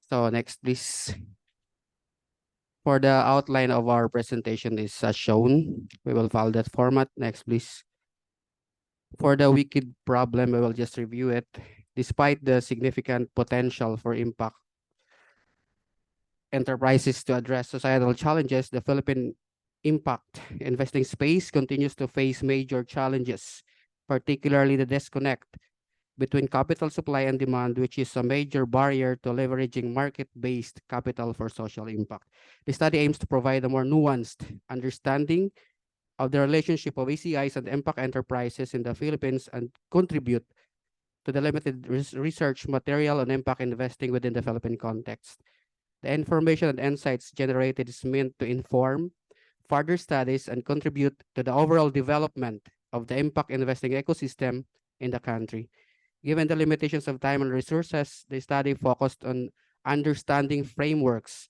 So next, please. For the outline of our presentation is as shown. We will follow that format. Next, please. For the wicked problem, we will just review it. Despite the significant potential for impact enterprises to address societal challenges, the Philippine impact investing space continues to face major challenges, particularly the disconnect between capital supply and demand, which is a major barrier to leveraging market-based capital for social impact. The study aims to provide a more nuanced understanding of the relationship of ACIs and impact enterprises in the Philippines and contribute to the limited research material on impact investing within the Philippine context. The information and insights generated is meant to inform further studies and contribute to the overall development of the impact investing ecosystem in the country. Given the limitations of time and resources, the study focused on understanding frameworks,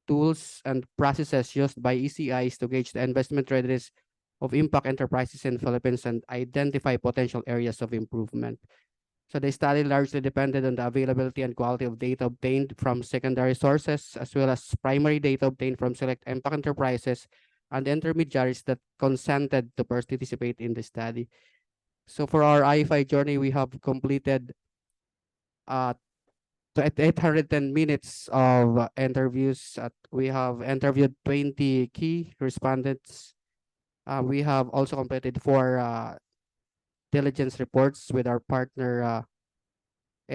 tools, and processes used by ECIs to gauge the investment readiness of impact enterprises in the Philippines and identify potential areas of improvement. So the study largely depended on the availability and quality of data obtained from secondary sources, as well as primary data obtained from select impact enterprises and intermediaries that consented to participate in the study. So for our IFI journey, we have completed 810 minutes of interviews. We have interviewed 20 key respondents. We have also completed 4 diligence reports with our partner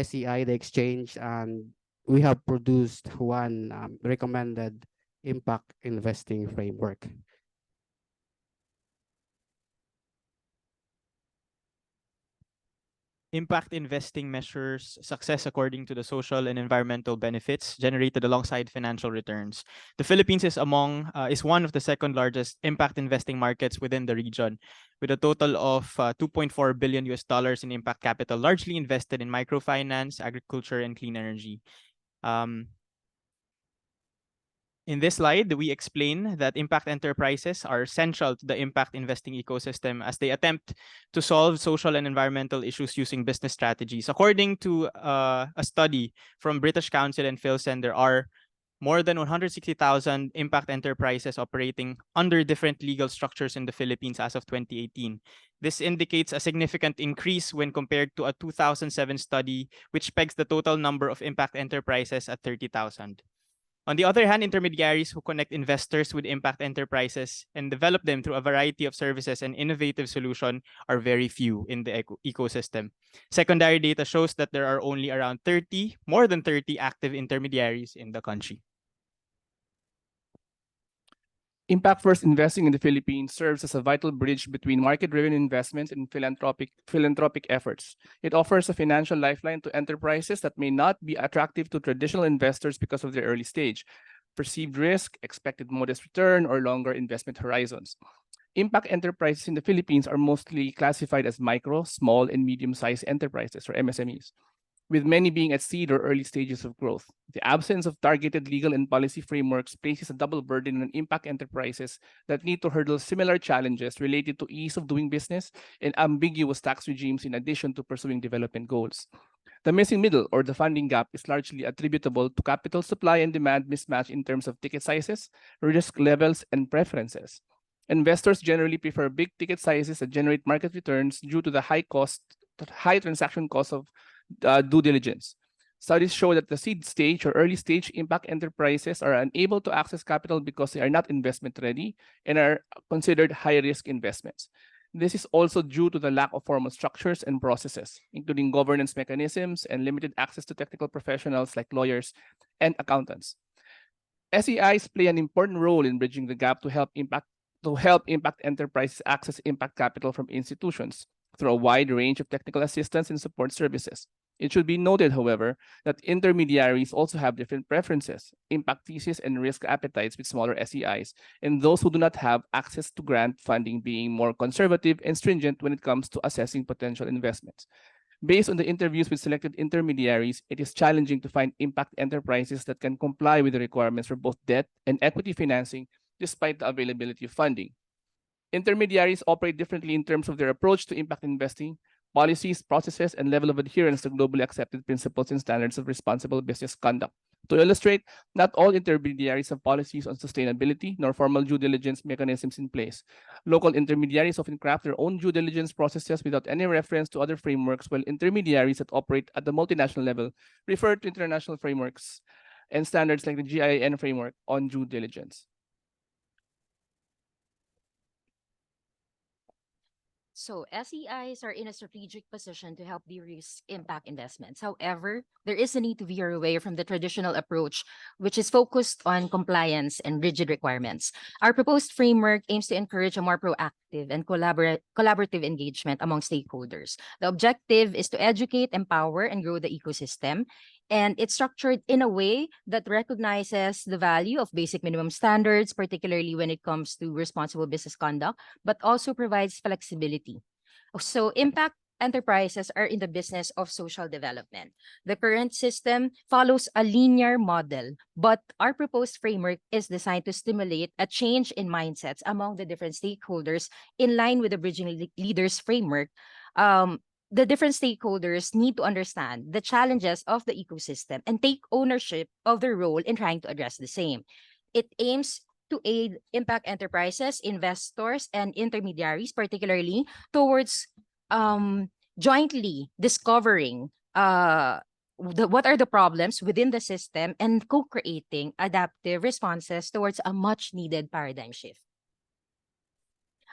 SEI, the exchange, and we have produced 1 recommended impact investing framework. Impact investing measures success according to the social and environmental benefits generated alongside financial returns. The Philippines is one of the second largest impact investing markets within the region, with a total of $2.4 billion in impact capital, largely invested in microfinance, agriculture, and clean energy. In this slide, we explain that impact enterprises are central to the impact investing ecosystem as they attempt to solve social and environmental issues using business strategies. According to a study from British Council and Philsen, there are more than 160,000 impact enterprises operating under different legal structures in the Philippines as of 2018. This indicates a significant increase when compared to a 2007 study, which pegs the total number of impact enterprises at 30,000. On the other hand, intermediaries who connect investors with impact enterprises and develop them through a variety of services and innovative solutions are very few in the ecosystem. Secondary data shows that there are only around more than 30 active intermediaries in the country. Impact-first investing in the Philippines serves as a vital bridge between market-driven investments and philanthropic efforts. It offers a financial lifeline to enterprises that may not be attractive to traditional investors because of their early stage, perceived risk, expected modest return, or longer investment horizons. Impact enterprises in the Philippines are mostly classified as micro, small, and medium-sized enterprises, or MSMEs, with many being at seed or early stages of growth. The absence of targeted legal and policy frameworks places a double burden on impact enterprises that need to hurdle similar challenges related to ease of doing business and ambiguous tax regimes in addition to pursuing development goals. The missing middle, or the funding gap, is largely attributable to capital supply and demand mismatch in terms of ticket sizes, risk levels, and preferences. Investors generally prefer big ticket sizes that generate market returns due to the high transaction cost of due diligence. Studies show that the seed stage or early stage impact enterprises are unable to access capital because they are not investment ready and are considered high risk investments. This is also due to the lack of formal structures and processes, including governance mechanisms and limited access to technical professionals like lawyers and accountants. SEIs play an important role in bridging the gap to help impact enterprises access impact capital from institutions through a wide range of technical assistance and support services. It should be noted, however, that intermediaries also have different preferences, impact thesis, and risk appetites with smaller SEIs, and those who do not have access to grant funding being more conservative and stringent when it comes to assessing potential investments. Based on the interviews with selected intermediaries, it is challenging to find impact enterprises that can comply with the requirements for both debt and equity financing despite the availability of funding. Intermediaries operate differently in terms of their approach to impact investing, policies, processes, and level of adherence to globally accepted principles and standards of responsible business conduct. To illustrate, not all intermediaries have policies on sustainability nor formal due diligence mechanisms in place. Local intermediaries often craft their own due diligence processes without any reference to other frameworks, while intermediaries that operate at the multinational level refer to international frameworks and standards like the GIN framework on due diligence. So SEIs are in a strategic position to help de-risk impact investments. However, there is a need to veer away from the traditional approach, which is focused on compliance and rigid requirements. Our proposed framework aims to encourage a more proactive and collaborative engagement among stakeholders. The objective is to educate, empower, and grow the ecosystem. And it's structured in a way that recognizes the value of basic minimum standards, particularly when it comes to responsible business conduct, but also provides flexibility. So impact enterprises are in the business of social development. The current system follows a linear model, but our proposed framework is designed to stimulate a change in mindsets among the different stakeholders in line with the Bridging Leaders framework. The different stakeholders need to understand the challenges of the ecosystem and take ownership of their role in trying to address the same. It aims to aid impact enterprises, investors, and intermediaries, particularly towards jointly discovering what are the problems within the system and co-creating adaptive responses towards a much-needed paradigm shift.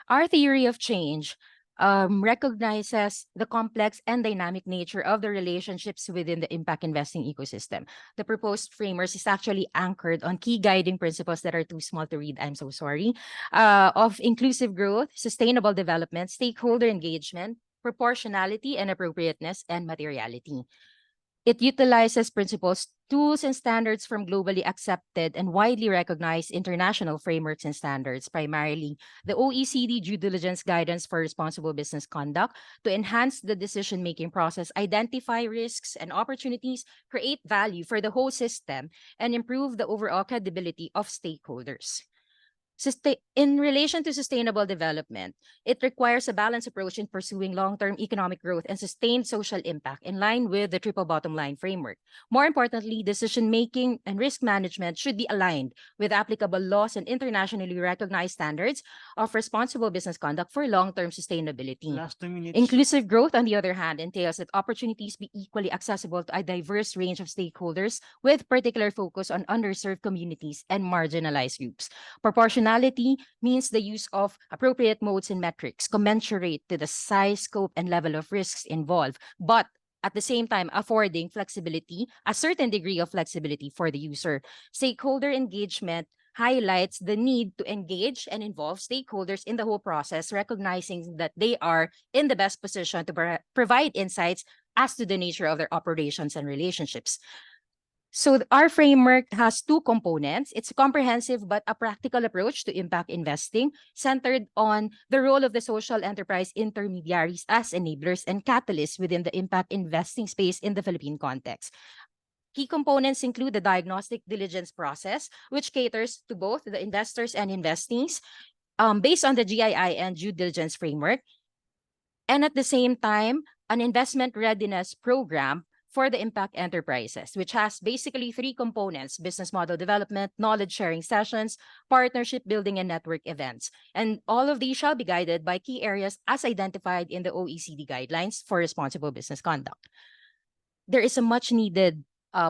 Our theory of change recognizes the complex and dynamic nature of the relationships within the impact investing ecosystem. The proposed framework is actually anchored on key guiding principles that are too small to read, I'm so sorry, of inclusive growth, sustainable development, stakeholder engagement, proportionality and appropriateness, and materiality. It utilizes principles, tools, and standards from globally accepted and widely recognized international frameworks and standards, primarily the OECD Due Diligence Guidance for Responsible Business Conduct, to enhance the decision-making process, identify risks and opportunities, create value for the whole system, and improve the overall credibility of stakeholders. In relation to sustainable development, it requires a balanced approach in pursuing long-term economic growth and sustained social impact in line with the triple bottom line framework. More importantly, decision-making and risk management should be aligned with applicable laws and internationally recognized standards of responsible business conduct for long-term sustainability. Last 2 minutes. Inclusive growth, on the other hand, entails that opportunities be equally accessible to a diverse range of stakeholders with particular focus on underserved communities and marginalized groups. Proportionality means the use of appropriate modes and metrics commensurate to the size, scope, and level of risks involved, but at the same time affording flexibility, a certain degree of flexibility for the user. Stakeholder engagement highlights the need to engage and involve stakeholders in the whole process, recognizing that they are in the best position to provide insights as to the nature of their operations and relationships. So our framework has two components. It's a comprehensive but a practical approach to impact investing, centered on the role of the social enterprise intermediaries as enablers and catalysts within the impact investing space in the Philippine context. Key components include the diagnostic diligence process, which caters to both the investors and investees based on the GII and due diligence framework. And at the same time, an investment readiness program for the impact enterprises, which has basically three components: business model development, knowledge sharing sessions, partnership building, and network events. And all of these shall be guided by key areas as identified in the OECD guidelines for responsible business conduct. There is a much needed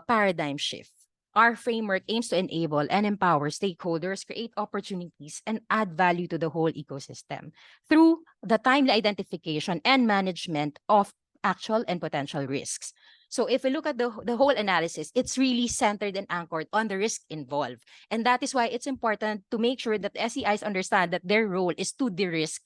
paradigm shift. Our framework aims to enable and empower stakeholders, create opportunities, and add value to the whole ecosystem through the timely identification and management of actual and potential risks. So if we look at the whole analysis, it's really centered and anchored on the risk involved. And that is why it's important to make sure that SEIs understand that their role is to de-risk.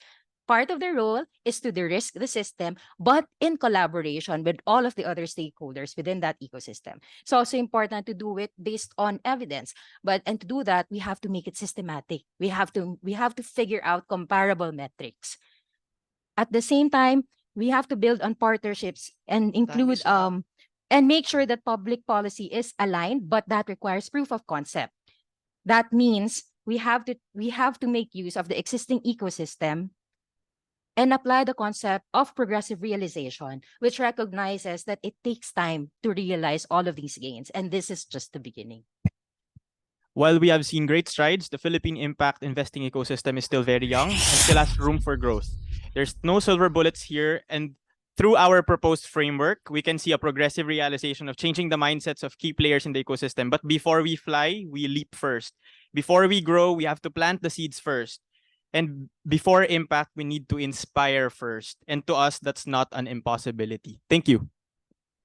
Part of their role is to de-risk the system, but in collaboration with all of the other stakeholders within that ecosystem. It's also important to do it based on evidence, and to do that, we have to make it systematic. We have to figure out comparable metrics. At the same time, we have to build on partnerships and include and make sure that public policy is aligned, but that requires proof of concept. That means we have to make use of the existing ecosystem and apply the concept of progressive realization, which recognizes that it takes time to realize all of these gains. And this is just the beginning. While we have seen great strides, the Philippine impact investing ecosystem is still very young and still has room for growth. There's no silver bullets here, and through our proposed framework, we can see a progressive realization of changing the mindsets of key players in the ecosystem. But before we fly, we leap first. Before we grow, we have to plant the seeds first. And before impact, we need to inspire first. And to us, that's not an impossibility. Thank you.